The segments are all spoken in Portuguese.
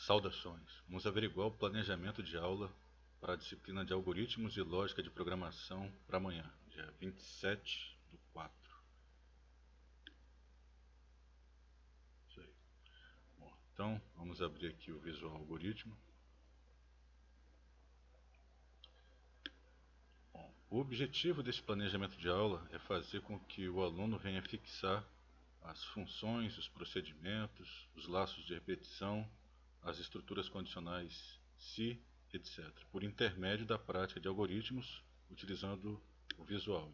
Saudações! Vamos averiguar o planejamento de aula para a disciplina de Algoritmos e Lógica de Programação para amanhã, dia 27/4. Isso aí. Bom, então, vamos abrir aqui o Visual Algoritmo. Bom, o objetivo desse planejamento de aula é fazer com que o aluno venha fixar as funções, os procedimentos, os laços de repetição, as estruturas condicionais se, etc., por intermédio da prática de algoritmos utilizando o Visual.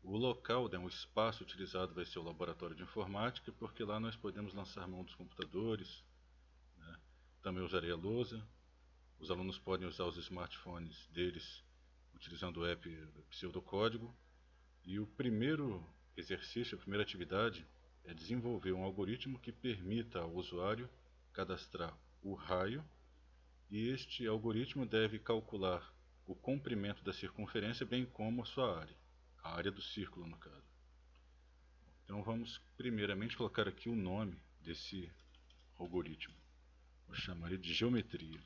O local, o espaço utilizado vai ser o laboratório de informática, porque lá nós podemos lançar mão dos computadores, né? Também usarei a lousa. Os alunos podem usar os smartphones deles utilizando o app Pseudocódigo. E o primeiro exercício, a primeira atividade, é desenvolver um algoritmo que permita ao usuário cadastrar o raio, e este algoritmo deve calcular o comprimento da circunferência, bem como a sua área, a área do círculo no caso. Então vamos primeiramente colocar aqui o nome desse algoritmo. Vou chamar ele de geometria.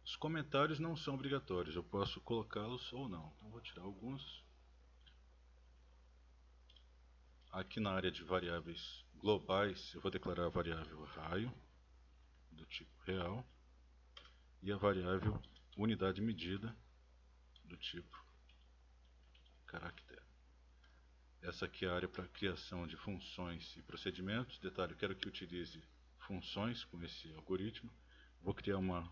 Os comentários não são obrigatórios, eu posso colocá-los ou não. Então vou tirar alguns. Aqui na área de variáveis globais, eu vou declarar a variável raio, do tipo real, e a variável unidade medida, do tipo caractere. Essa aqui é a área para criação de funções e procedimentos. Detalhe, eu quero que utilize funções com esse algoritmo. Vou criar uma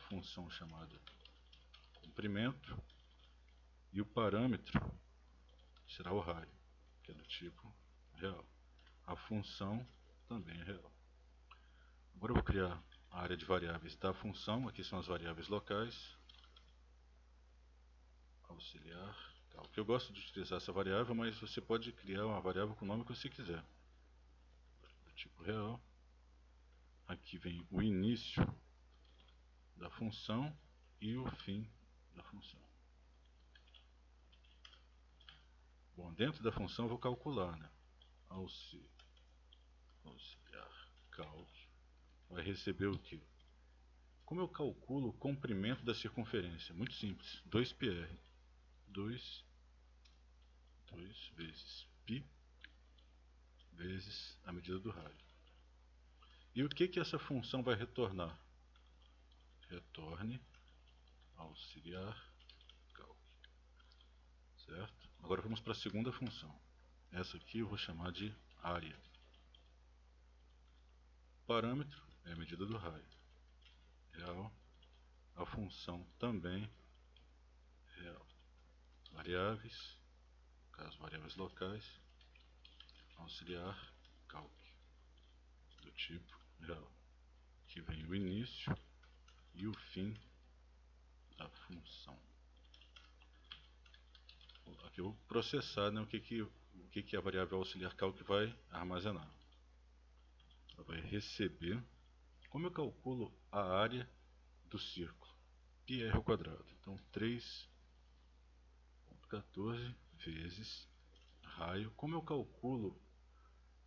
função chamada comprimento, e o parâmetro será o raio, que é do tipo real. A função também é real. Agora eu vou criar a área de variáveis da função. Aqui são as variáveis locais. Auxiliar. Porque eu gosto de utilizar essa variável, mas você pode criar uma variável com o nome que você quiser. Do tipo real. Aqui vem o início da função e o fim da função. Bom, dentro da função eu vou calcular, né? Auxiliar calc vai receber o que? Como eu calculo o comprimento da circunferência? Muito simples. 2πr. 2 vezes π vezes a medida do raio. E o que essa função vai retornar? Retorne auxiliar calc. Certo? Agora vamos para a segunda função. Essa aqui eu vou chamar de área. Parâmetro é a medida do raio. Real. A função também real. Variáveis, no caso variáveis locais, auxiliar calc, do tipo real. Aqui vem o início e o fim da função. Aqui eu vou processar, né, o que a variável auxiliar calc vai armazenar. Ela vai receber, como eu calculo a área do círculo, πr ao quadrado. Então 3,14 vezes raio. Como eu calculo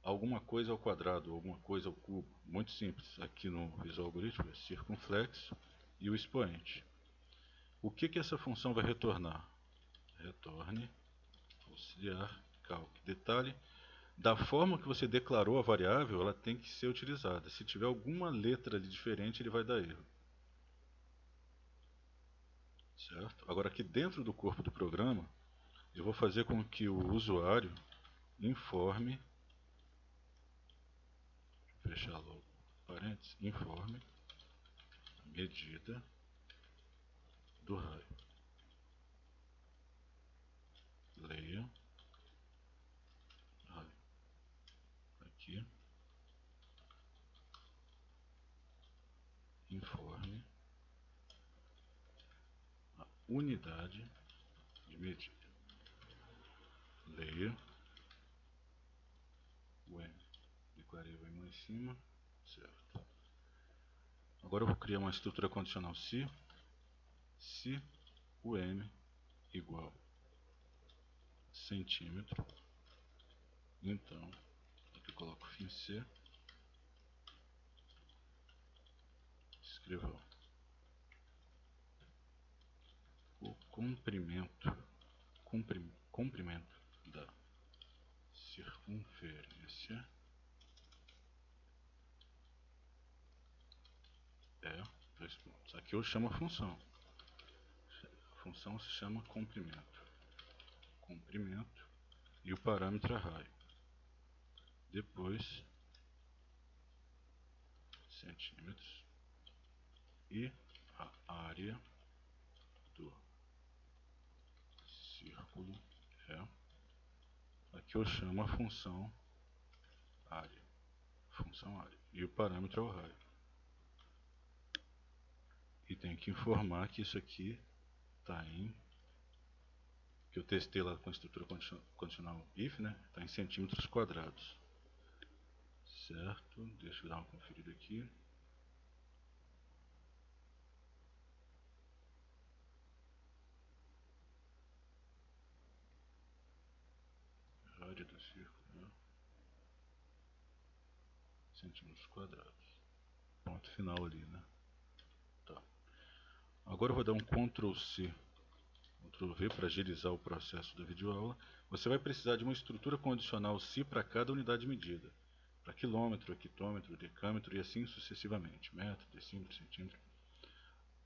alguma coisa ao quadrado, alguma coisa ao cubo? Muito simples. Aqui no Visual Algoritmo é circunflexo e o expoente. O que essa função vai retornar? Retorne auxiliar calc. Detalhe, da forma que você declarou a variável, ela tem que ser utilizada. Se tiver alguma letra ali diferente, ele vai dar erro. Certo? Agora aqui dentro do corpo do programa, eu vou fazer com que o usuário informe, fechar logo parênteses, informe a medida do raio. Leia raio. Aqui, informe a unidade de medida. Leia o M. Declarei o M lá em cima. Certo. Agora eu vou criar uma estrutura condicional se o M igual centímetro, então aqui eu coloco fim C, escreva o comprimento da circunferência é 2 pontos. Aqui eu chamo a função. A função se chama comprimento. Comprimento e o parâmetro é raio. Depois centímetros e a área do círculo é. Aqui eu chamo a função área. Função área. E o parâmetro é o raio. E tem que informar que isso aqui está em, que eu testei lá com a estrutura condicional if, né? Está em centímetros quadrados. Certo? Deixa eu dar uma conferida aqui. Área do círculo, né? Centímetros quadrados. Ponto final ali, né? Tá. Agora eu vou dar um Ctrl+C, Ctrl+V para agilizar o processo da videoaula. Você vai precisar de uma estrutura condicional C para cada unidade medida. Para quilômetro, hectômetro, decâmetro e assim sucessivamente. Metro, decímetro, centímetro.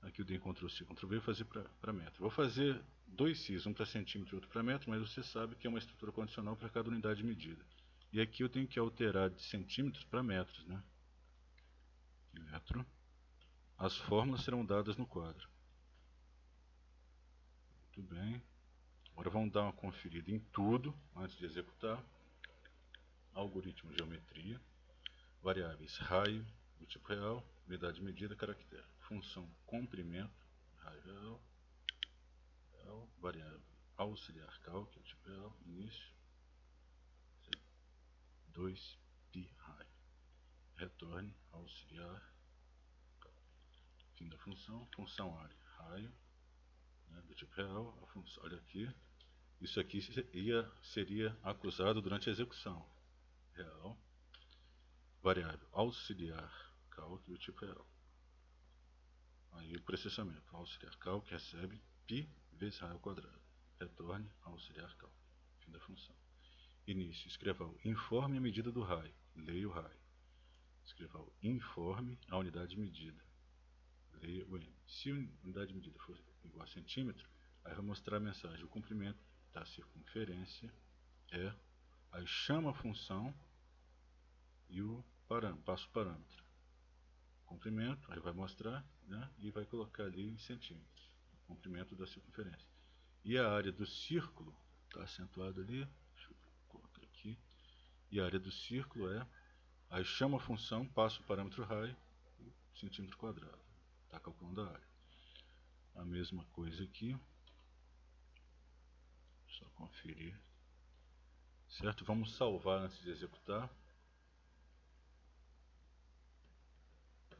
Aqui eu dei Ctrl+C, Ctrl+V e fazer para metro. Vou fazer 2 Cs, um para centímetro e outro para metro, mas você sabe que é uma estrutura condicional para cada unidade medida. E aqui eu tenho que alterar de centímetros para metros, né? Metro. As fórmulas serão dadas no quadro. Muito bem. Agora vamos dar uma conferida em tudo antes de executar. Algoritmo geometria. Variáveis raio, do tipo real, unidade medida, caractere. Função comprimento, raio real, variável auxiliar cálculo, tipo real, início, 2 pi raio. Retorne auxiliar, fim da função área, raio, né, do tipo real, a função, olha aqui, isso aqui seria acusado durante a execução, real, variável auxiliar cálculo, do tipo real. Aí o processamento, auxiliar cal que recebe π vezes raio ao quadrado. Retorne auxiliar cal. Fim da função. Início, escreva o informe a medida do raio. Leia o raio. Escreva o informe a unidade de medida. Leia o M. Se a unidade de medida for igual a centímetro, aí vai mostrar a mensagem. O comprimento da circunferência é. Aí chama a função e o parâmetro, passa o parâmetro. Comprimento, aí vai mostrar, né, e vai colocar ali em centímetros, o comprimento da circunferência. E a área do círculo, está acentuado ali, deixa eu colocar aqui, e a área do círculo é, aí chama a função, passa o parâmetro raio, centímetro quadrado, está calculando a área. A mesma coisa aqui, só conferir, certo? Vamos salvar antes de executar.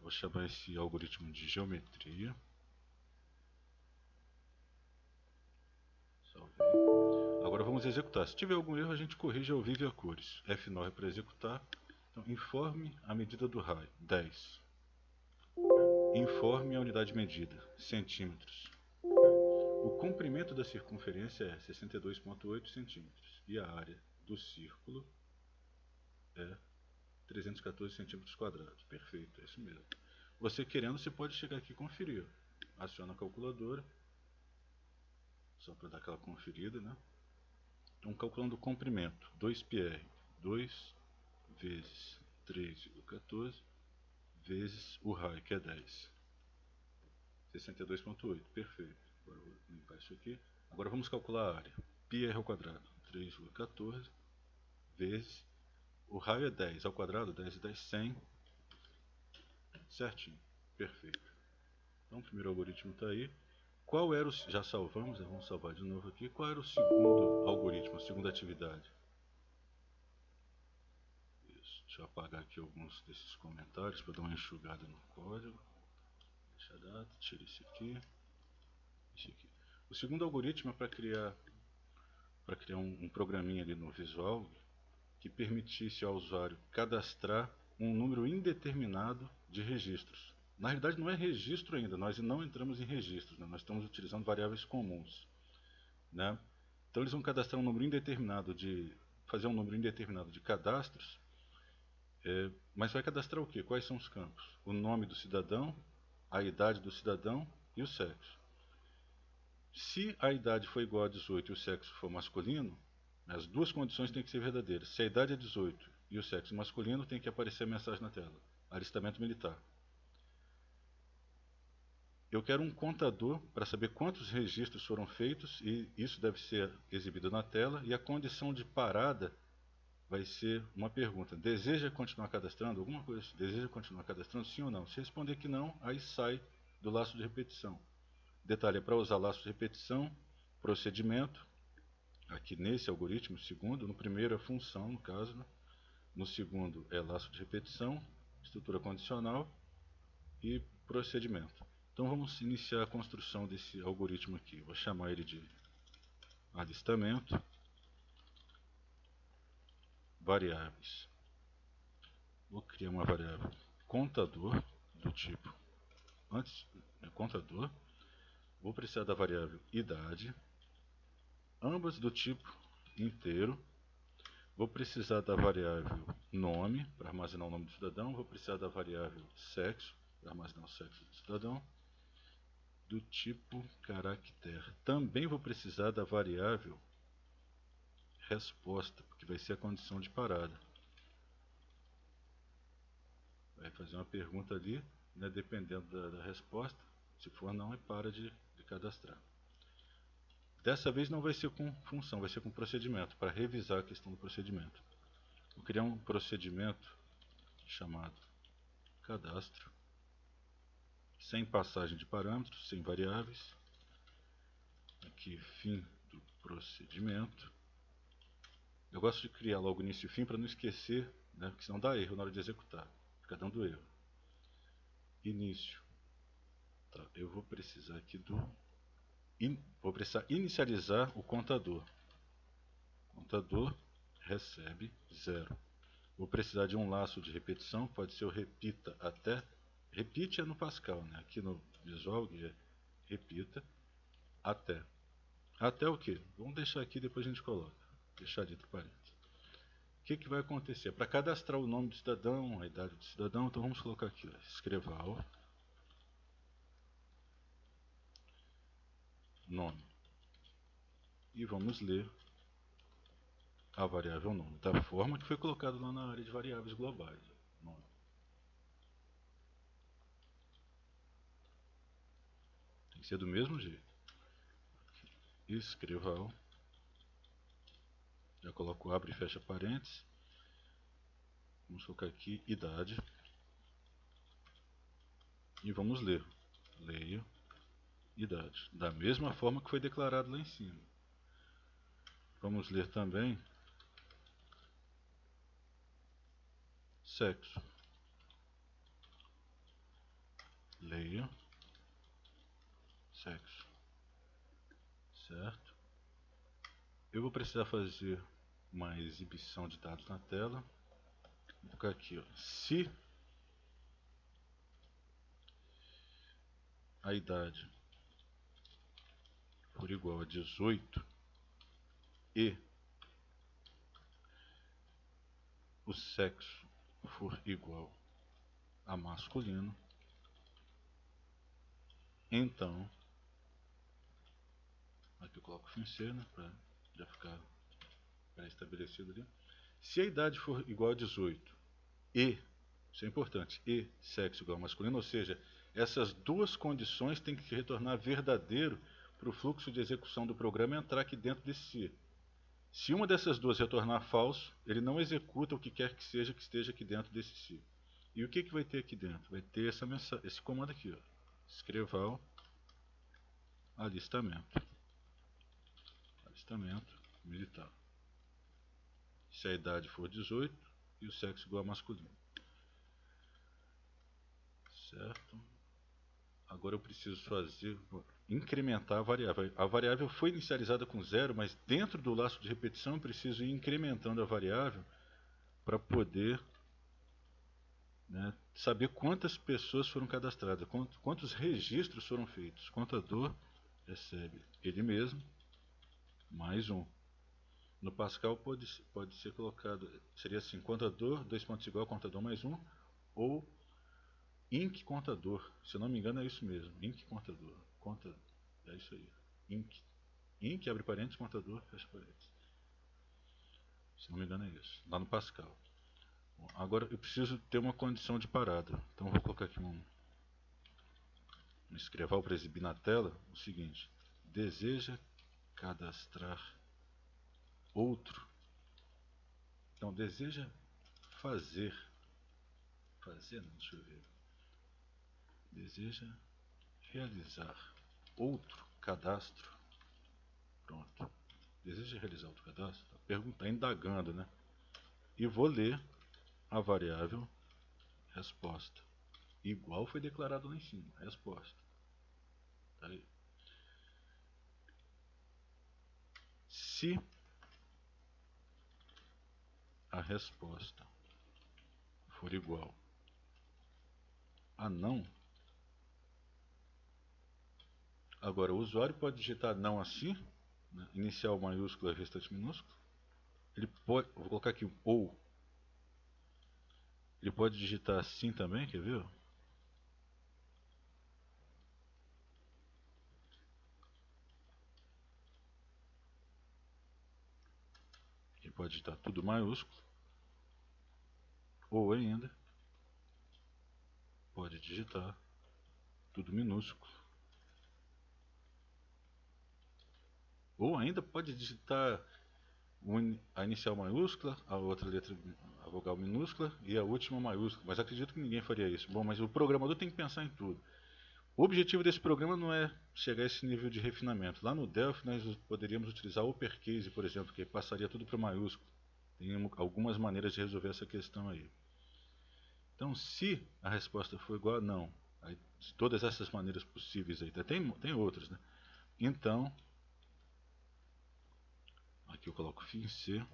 Vou chamar esse algoritmo de geometria. Salvei. Agora vamos executar. Se tiver algum erro, a gente corrige ao vivo e a cores. F9 para executar. Então, informe a medida do raio, 10. Informe a unidade medida, centímetros. O comprimento da circunferência é 62,8 centímetros. E a área do círculo é 314 centímetros quadrados. Perfeito, é isso mesmo. Você querendo, você pode chegar aqui e conferir. Aciona a calculadora. Só para dar aquela conferida, né? Então, calculando o comprimento, 2πr, 2 vezes 3,14 vezes o raio, que é 10. 62,8, perfeito. Agora eu vou limpar isso aqui. Agora vamos calcular a área. πr ao quadrado, 3,14 vezes o raio é 10 ao quadrado, 10 e 10, 100. Certinho, perfeito. Então o primeiro algoritmo está aí. Qual era o... Já salvamos, vamos salvar de novo aqui. Qual era o segundo algoritmo, a segunda atividade? Isso. Deixa eu apagar aqui alguns desses comentários para dar uma enxugada no código. Deixa a data, tira esse aqui. Esse aqui. O segundo algoritmo é para criar um programinha ali no Visual que permitisse ao usuário cadastrar um número indeterminado de registros Na realidade não é registro ainda, nós não entramos em registros, né? Nós estamos utilizando variáveis comuns, né? Então eles vão cadastrar um número indeterminado fazer um número indeterminado de cadastros, mas vai cadastrar o quê? Quais são os campos? O nome do cidadão, a idade do cidadão e o sexo. Se a idade for igual a 18 e o sexo for masculino, as duas condições têm que ser verdadeiras. Se a idade é 18 e o sexo masculino, tem que aparecer a mensagem na tela: alistamento militar. Eu quero um contador para saber quantos registros foram feitos, e isso deve ser exibido na tela, e a condição de parada vai ser uma pergunta: deseja continuar cadastrando? Alguma coisa assim, deseja continuar cadastrando, sim ou não? Se responder que não, aí sai do laço de repetição. Detalhe: é para usar laço de repetição, procedimento, aqui nesse algoritmo, segundo, no primeiro é função, no caso, né? No segundo é laço de repetição, estrutura condicional e procedimento. Então vamos iniciar a construção desse algoritmo aqui. Vou chamar ele de alistamento, variáveis. Vou criar uma variável contador do tipo contador. Vou precisar da variável idade, ambas do tipo inteiro. Vou precisar da variável nome, para armazenar o nome do cidadão. Vou precisar da variável sexo, para armazenar o sexo do cidadão, do tipo caractere. Também vou precisar da variável resposta, porque vai ser a condição de parada. Vai fazer uma pergunta ali, né, dependendo da resposta. Se for não, para de cadastrar. Dessa vez não vai ser com função, vai ser com procedimento, para revisar a questão do procedimento. Vou criar um procedimento chamado cadastro, sem passagem de parâmetros, sem variáveis. Aqui, fim do procedimento. Eu gosto de criar logo início e fim para não esquecer, né, porque senão dá erro na hora de executar. Fica dando erro. Início. Tá, eu vou precisar aqui vou precisar inicializar o contador. Contador recebe 0. Vou precisar de um laço de repetição, pode ser o repita até. Repeat é no Pascal, né? Aqui no Visual é repita até. Até o quê? Vamos deixar aqui, depois a gente coloca. Deixar dentro do parênteses. O que vai acontecer? Para cadastrar o nome do cidadão, a idade do cidadão, então vamos colocar aqui, ó, escreval, nome. E vamos ler a variável nome, da forma que foi colocado lá na área de variáveis globais. Nome. Tem que ser do mesmo jeito. Escreval. Já coloco abre e fecha parênteses. Vamos colocar aqui idade. E vamos ler. Leio idade. Da mesma forma que foi declarado lá em cima. Vamos ler também sexo. Leio sexo. Certo? Eu vou precisar fazer uma exibição de dados na tela. Vou colocar aqui, ó. Se a idade for igual a 18 e o sexo for igual a masculino, então, aqui eu coloco fim C, né, para já ficar pré-estabelecido ali. Se a idade for igual a 18 e, isso é importante, e sexo igual a masculino, ou seja, essas duas condições têm que retornar verdadeiro para o fluxo de execução do programa entrar aqui dentro desse C. Se uma dessas duas retornar falso, ele não executa o que quer que seja que esteja aqui dentro desse C. E o que vai ter aqui dentro? Vai ter esse comando aqui, ó. Escreval alistamento. Alistamento militar. Se a idade for 18 e o sexo igual a masculino. Certo? Agora eu preciso incrementar a variável. A variável foi inicializada com 0, mas dentro do laço de repetição eu preciso ir incrementando a variável para poder, né, né, saber quantas pessoas foram cadastradas, quantos registros foram feitos. Contador recebe ele mesmo mais um. No Pascal pode ser colocado, seria assim, contador, dois pontos igual, contador mais um, ou inc contador. Se eu não me engano é isso mesmo, inc contador. É isso aí. Inc abre parênteses, contador, fecha parênteses. Se não me engano é isso, lá no Pascal. Bom, agora eu preciso ter uma condição de parada. Então eu vou colocar aqui um escreval para exibir na tela o seguinte: deseja cadastrar outro. Então deseja fazer, não, deixa eu ver. Deseja realizar outro cadastro. Pronto. Deseja realizar outro cadastro? Pergunta, indagando, né? E vou ler a variável resposta. Igual foi declarado lá em cima, resposta. Tá aí. Se a resposta for igual a não, agora o usuário pode digitar não assim, né? Inicial maiúsculo e restante minúsculo. Ele pode, vou colocar aqui ou. Ele pode digitar assim também, quer ver? Ele pode digitar tudo maiúsculo, ou ainda pode digitar tudo minúsculo. Ou ainda pode digitar a inicial maiúscula, a outra letra, a vogal minúscula e a última maiúscula. Mas acredito que ninguém faria isso. Bom, mas o programador tem que pensar em tudo. O objetivo desse programa não é chegar a esse nível de refinamento. Lá no Delphi nós poderíamos utilizar o uppercase, por exemplo, que passaria tudo para maiúsculo. Tem algumas maneiras de resolver essa questão aí. Então, se a resposta for igual a não, aí, de todas essas maneiras possíveis aí, tem outras, né? Então, aqui eu coloco fim C.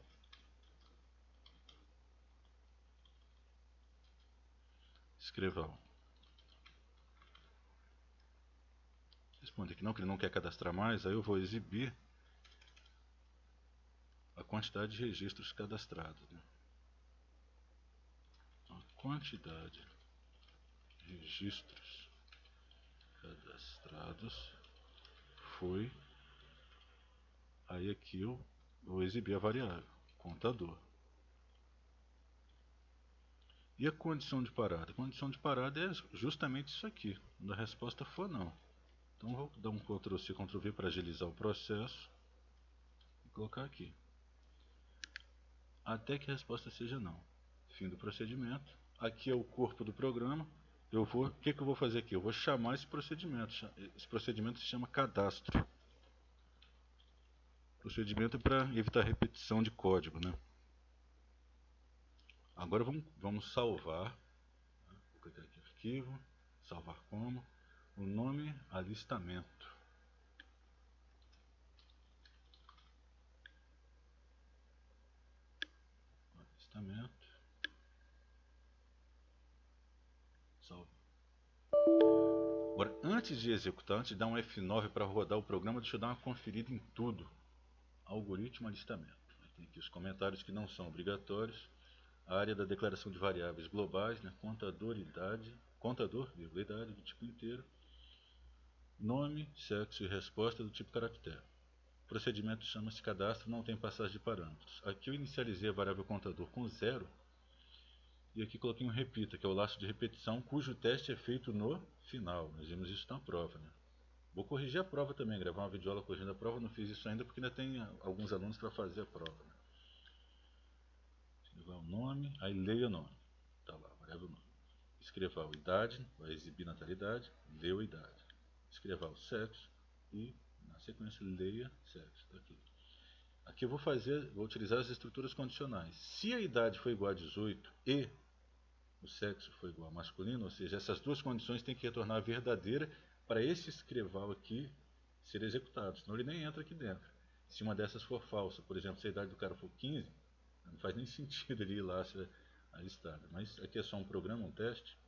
Escreval. Responde que ele não quer cadastrar mais, aí eu vou exibir a quantidade de registros cadastrados. Né? A quantidade de registros cadastrados foi. Aí aqui eu vou exibir a variável, contador. E a condição de parada? A condição de parada é justamente isso aqui, quando a resposta for não. Então vou dar um Ctrl+C, Ctrl+V para agilizar o processo e colocar aqui. Até que a resposta seja não. Fim do procedimento. Aqui é o corpo do programa. O que eu vou fazer aqui? Eu vou chamar esse procedimento. Esse procedimento se chama cadastro. O procedimento é para evitar repetição de código, né? Agora vamos salvar. Vou clicar aqui em arquivo, salvar como. O nome, alistamento. Alistamento. Salve. Agora, antes de executar, antes de dar um F9 para rodar o programa, deixa eu dar uma conferida em tudo. Algoritmo alistamento. Tem aqui os comentários que não são obrigatórios. A área da declaração de variáveis globais, né? Contador, idade, idade do tipo inteiro. Nome, sexo e resposta do tipo caractere. O procedimento chama-se cadastro, não tem passagem de parâmetros. Aqui eu inicializei a variável contador com 0. E aqui coloquei um repita, que é o laço de repetição, cujo teste é feito no final. Nós vimos isso na prova, né? Vou corrigir a prova também, gravar uma videoaula corrigindo a prova. Não fiz isso ainda porque ainda tem alguns alunos para fazer a prova. Né? Escrever o nome, aí leia o nome. Tá lá, variável nome. Escrever a idade, vai exibir natalidade, leu a idade. Escrever o sexo e, na sequência, leia sexo. Tá aqui. Aqui eu vou utilizar as estruturas condicionais. Se a idade for igual a 18 e o sexo for igual a masculino, ou seja, essas duas condições têm que retornar verdadeira para esse escreval aqui ser executado, senão ele nem entra aqui dentro. Se uma dessas for falsa, por exemplo, se a idade do cara for 15, não faz nem sentido ele ir lá a listada. Mas aqui é só um programa, um teste.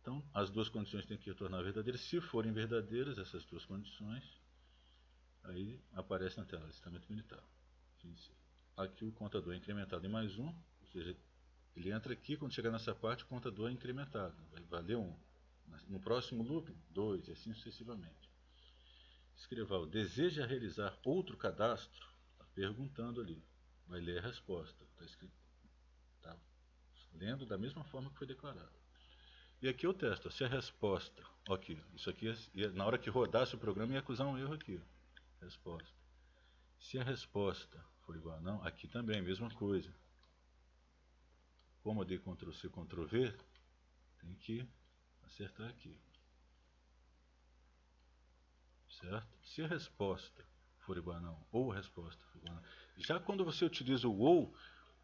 Então, as duas condições têm que retornar verdadeiras. Se forem verdadeiras, essas duas condições, aí aparece na tela, alistamento militar. Aqui o contador é incrementado em mais 1, ou seja, ele entra aqui, quando chegar nessa parte, o contador é incrementado. Vai valer 1. No próximo loop, 2, e assim sucessivamente. Escreva, deseja realizar outro cadastro? Está perguntando ali. Vai ler a resposta. Está escrito. Está lendo da mesma forma que foi declarado. E aqui eu testo. Se a resposta... Aqui, isso aqui, na hora que rodasse o programa, ia acusar um erro aqui. Resposta. Se a resposta for igual a não, aqui também, mesma coisa. Como eu dei Ctrl+C, Ctrl+V, tem que acertar aqui. Certo? Se a resposta for igual a não, ou a resposta for igual a não. Já quando você utiliza o ou,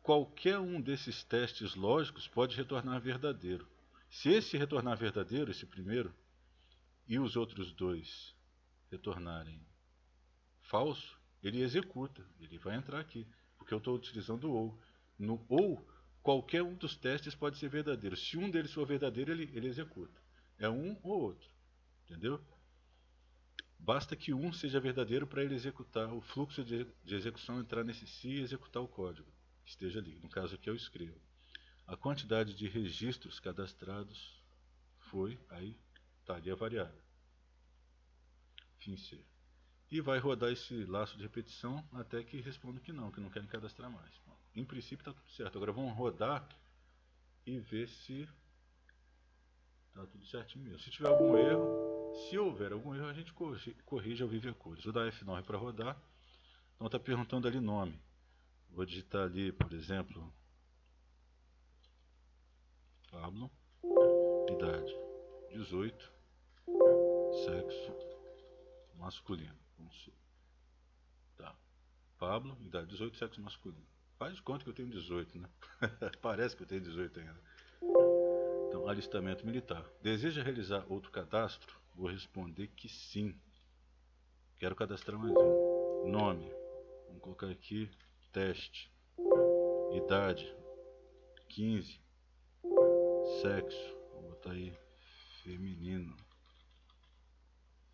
qualquer um desses testes lógicos pode retornar verdadeiro. Se esse retornar verdadeiro, esse primeiro, e os outros dois retornarem falso, ele executa, ele vai entrar aqui, porque eu estou utilizando o ou. No ou, qualquer um dos testes pode ser verdadeiro. Se um deles for verdadeiro, ele executa. É um ou outro, entendeu? Basta que um seja verdadeiro para ele executar, o fluxo de execução entrar nesse si e executar o código que esteja ali. No caso aqui eu escrevo. A quantidade de registros cadastrados foi, aí estaria variada. Fim C. E vai rodar esse laço de repetição até que responda que não querem cadastrar mais. Bom, em princípio está tudo certo. Agora vamos rodar e ver se está tudo certinho mesmo. Se tiver algum erro, se houver algum erro, a gente corrige ao viver cores. Vou dar F9 para rodar. Então está perguntando ali nome. Vou digitar ali, por exemplo, Pablo, idade 18, sexo masculino. Tá. Pablo, idade 18, sexo masculino. Faz de conta que eu tenho 18, né? Parece que eu tenho 18 ainda. Então, alistamento militar. Deseja realizar outro cadastro? Vou responder que sim. Quero cadastrar mais um. Nome. Vamos colocar aqui teste. Idade 15. Sexo. Vou botar aí feminino.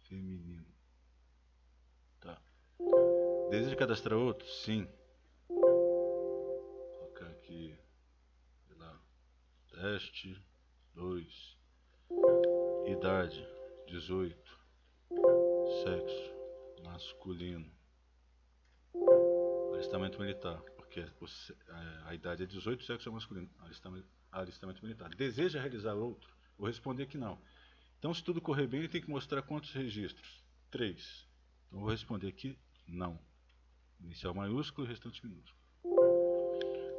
Feminino. Tá. Deseja cadastrar outro? Sim. Vou colocar aqui, sei lá, teste 2. Idade 18. Sexo masculino. Alistamento militar, porque a idade é 18, sexo é masculino. Alistamento militar. Deseja realizar outro? Vou responder que não. Então, se tudo correr bem, ele tem que mostrar quantos registros? 3. Então, vou responder aqui não. Inicial maiúsculo e restante minúsculo.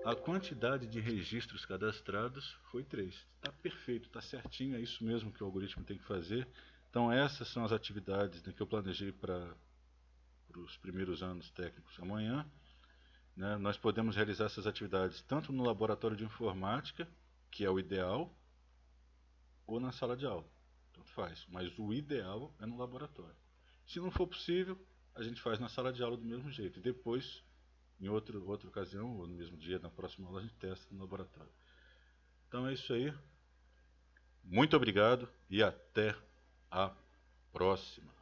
A quantidade de registros cadastrados foi 3. Está perfeito, está certinho, é isso mesmo que o algoritmo tem que fazer. Então, essas são as atividades que eu planejei para os primeiros anos técnicos amanhã. Né? Nós podemos realizar essas atividades tanto no laboratório de informática, que é o ideal, ou na sala de aula. Tanto faz, mas o ideal é no laboratório. Se não for possível, a gente faz na sala de aula do mesmo jeito. E depois, em outra ocasião, ou no mesmo dia, na próxima aula, a gente testa no laboratório. Então é isso aí. Muito obrigado e até a próxima.